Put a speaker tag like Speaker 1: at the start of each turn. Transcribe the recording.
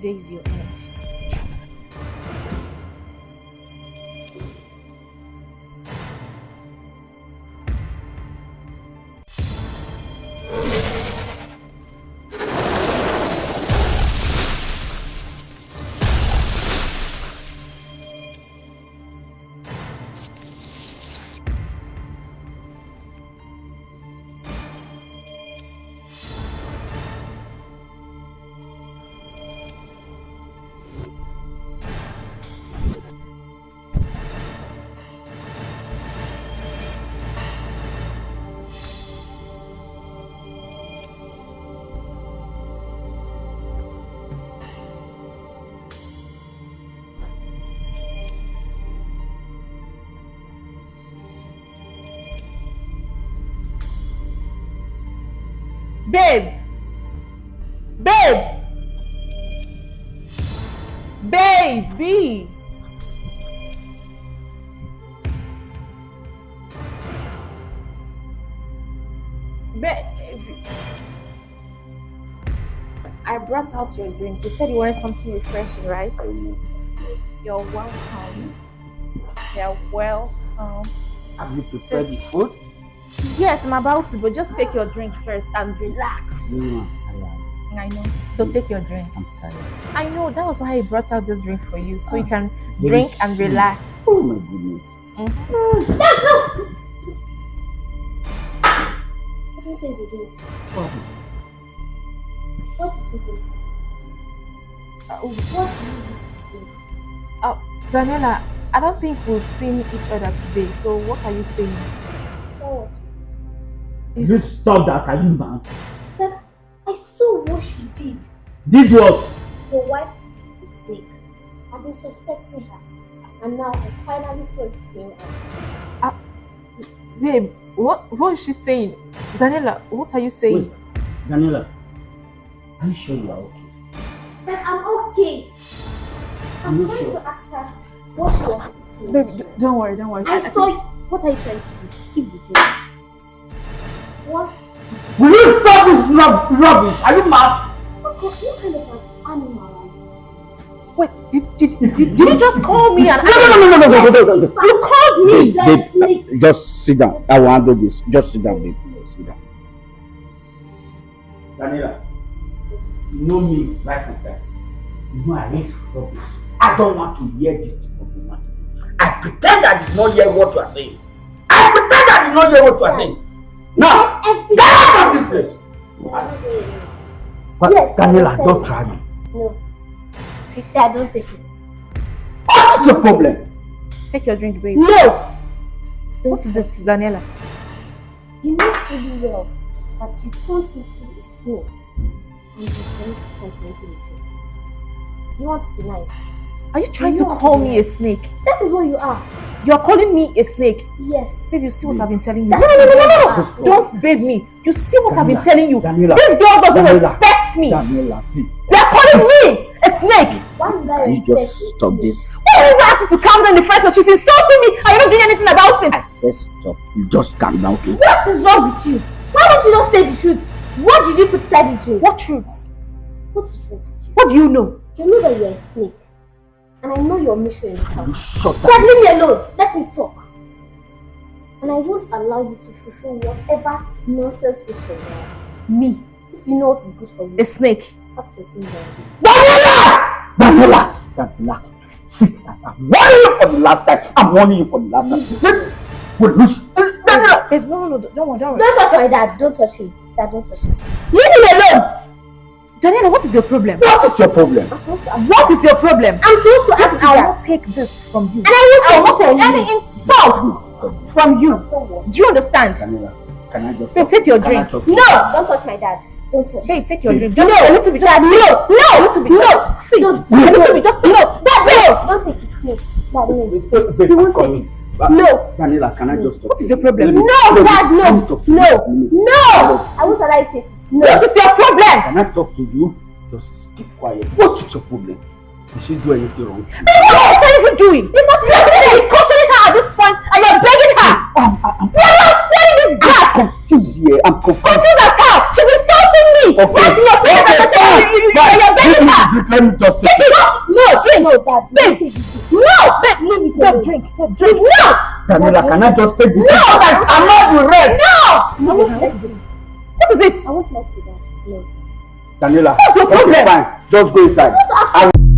Speaker 1: today is your end. Babe! Babe! Baby! Baby! I brought out your drink. You said you wanted something refreshing, right? You're welcome. You're welcome.
Speaker 2: Have you prepared the food?
Speaker 1: Yes, I'm about to, but just take your drink first and relax. I know. So take your drink.
Speaker 2: I'm tired.
Speaker 1: I know. That was why I brought out this drink for you, so you can drink and relax.
Speaker 2: Oh my goodness.
Speaker 3: What do you think we do?
Speaker 2: Oh.
Speaker 3: What do you think? What do you think?
Speaker 1: Daniela, I don't think we've seen each other today, so what are you saying?
Speaker 3: So what?
Speaker 2: You stop that, are you mad?
Speaker 3: But I saw what she did.
Speaker 2: Did what?
Speaker 3: Your wife to pick the snake. I've been suspecting her. And now I finally saw it came out.
Speaker 1: Babe, what is she saying? Daniela, what are you saying?
Speaker 2: Wait, Daniela, are you sure you are okay?
Speaker 3: But I'm okay. I'm
Speaker 2: I'm not
Speaker 3: trying
Speaker 2: sure.
Speaker 3: to ask her what she was thinking.
Speaker 1: Babe, don't worry.
Speaker 3: I saw you. What are you trying to do? Keep the drink. What?
Speaker 2: Will you stop this rubbish? Are you mad?
Speaker 3: What kind of an animal are you?
Speaker 1: Wait, did you just call me an
Speaker 2: No.
Speaker 1: You called me!
Speaker 2: Babe, just sit down. I will handle this. Just sit down, babe. Sit down. Daniela, you know me right from time. You know I hate rubbish. I don't want to hear this thing from you, man. I pretend I did not hear what you are saying. I pretend I did not hear what you are saying. Now, get out of this place. But
Speaker 3: Yes,
Speaker 2: Daniela,
Speaker 3: I
Speaker 2: don't try me.
Speaker 3: No. Dad, don't take it.
Speaker 2: What is your problem?
Speaker 1: Take your drink, babe.
Speaker 3: No!
Speaker 1: What is this, Daniela?
Speaker 3: You know fully well that you turned into a snake and you're going to something into the drink. You want to deny it?
Speaker 1: Are you trying to call me a snake?
Speaker 3: That is what you are.
Speaker 1: You're calling me a snake?
Speaker 3: Yes.
Speaker 1: Babe, you see what I've been telling you?
Speaker 3: No.
Speaker 1: Don't babe me. You see what I've been telling you?
Speaker 2: Daniela.
Speaker 1: This girl doesn't
Speaker 2: Daniela.
Speaker 1: respect me.
Speaker 2: Daniela, see.
Speaker 1: You're calling me a snake.
Speaker 3: Why did I
Speaker 2: Can you
Speaker 3: respect
Speaker 2: just stop this?
Speaker 1: Why did I ask you to calm down in the first place? She's insulting me and you're not doing anything about it.
Speaker 2: I said stop. You just calm down, okay?
Speaker 3: What is wrong with you? Why don't you not say the truth? What did you put inside this drink?
Speaker 1: What truths?
Speaker 3: What is wrong with you?
Speaker 1: What do you know?
Speaker 3: You know that you're a snake. And I know your mission in this
Speaker 2: You
Speaker 3: house.
Speaker 2: shut
Speaker 3: Dad,
Speaker 2: up.
Speaker 3: leave me alone. Let me talk. And I won't allow you to fulfill whatever nonsense mission you have.
Speaker 1: Me,
Speaker 3: If you know what is good for you,
Speaker 1: a snake.
Speaker 3: up your things down.
Speaker 2: Daniela! See, I'm warning you for the last time. I'm warning you for the last time. See, we'll lose. Daniela!
Speaker 1: Babe, no, don't worry.
Speaker 3: Don't touch my dad. Don't touch him. Dad, don't touch him.
Speaker 1: Leave me alone. Daniela, what is your problem?
Speaker 2: What is your problem?
Speaker 3: I'm supposed to ask.
Speaker 1: What is your problem?
Speaker 3: I'm supposed to ask
Speaker 1: Listen,
Speaker 3: you
Speaker 1: I
Speaker 3: that.
Speaker 1: won't take this from you.
Speaker 3: And I
Speaker 1: will
Speaker 3: won't take
Speaker 1: any
Speaker 3: any
Speaker 1: insult from you. Do you understand?
Speaker 2: Daniela, can I just...
Speaker 1: Babe, take your
Speaker 2: Can I
Speaker 1: drink.
Speaker 2: talk?
Speaker 3: No, don't touch my dad. Don't touch.
Speaker 1: Babe, take your drink.
Speaker 3: No,
Speaker 1: Just a little bit. Just
Speaker 3: no,
Speaker 1: a little bit. Just see.
Speaker 3: Don't.
Speaker 1: A little bit. Just no.
Speaker 3: Dad, no, don't take it. No, Dad, no.
Speaker 2: Babe,
Speaker 3: You won't
Speaker 2: I'm
Speaker 3: take
Speaker 2: coming.
Speaker 3: it. No.
Speaker 2: Daniela, can I just talk?
Speaker 1: What is your problem?
Speaker 3: No, Dad, no.
Speaker 2: Let me talk to you.
Speaker 3: No.
Speaker 2: Let me-
Speaker 3: No. I won't allow you to take it. No.
Speaker 1: What is your problem?
Speaker 2: Can I talk to you? Just keep quiet. What is your problem? Did she do anything wrong?
Speaker 1: What are you even doing? You must be cautioning her at this point, and you're begging her. You're not explaining this brat.
Speaker 2: Confused here. I'm confused.
Speaker 1: Confused as how? She's insulting me.
Speaker 2: Okay.
Speaker 1: Right in your face, and you're begging her.
Speaker 2: it. Let me just take it.
Speaker 3: No, drink. No, Dad. Babe. No, babe. Leave it. Babe, drink. Babe, drink. No.
Speaker 2: Daniela, can I just take the drink? No, I'm not the rest.
Speaker 3: No. I won't let it.
Speaker 1: What is it?
Speaker 3: I won't let you down. No.
Speaker 2: Daniela,
Speaker 1: what's your problem?
Speaker 2: Fine. Just go inside.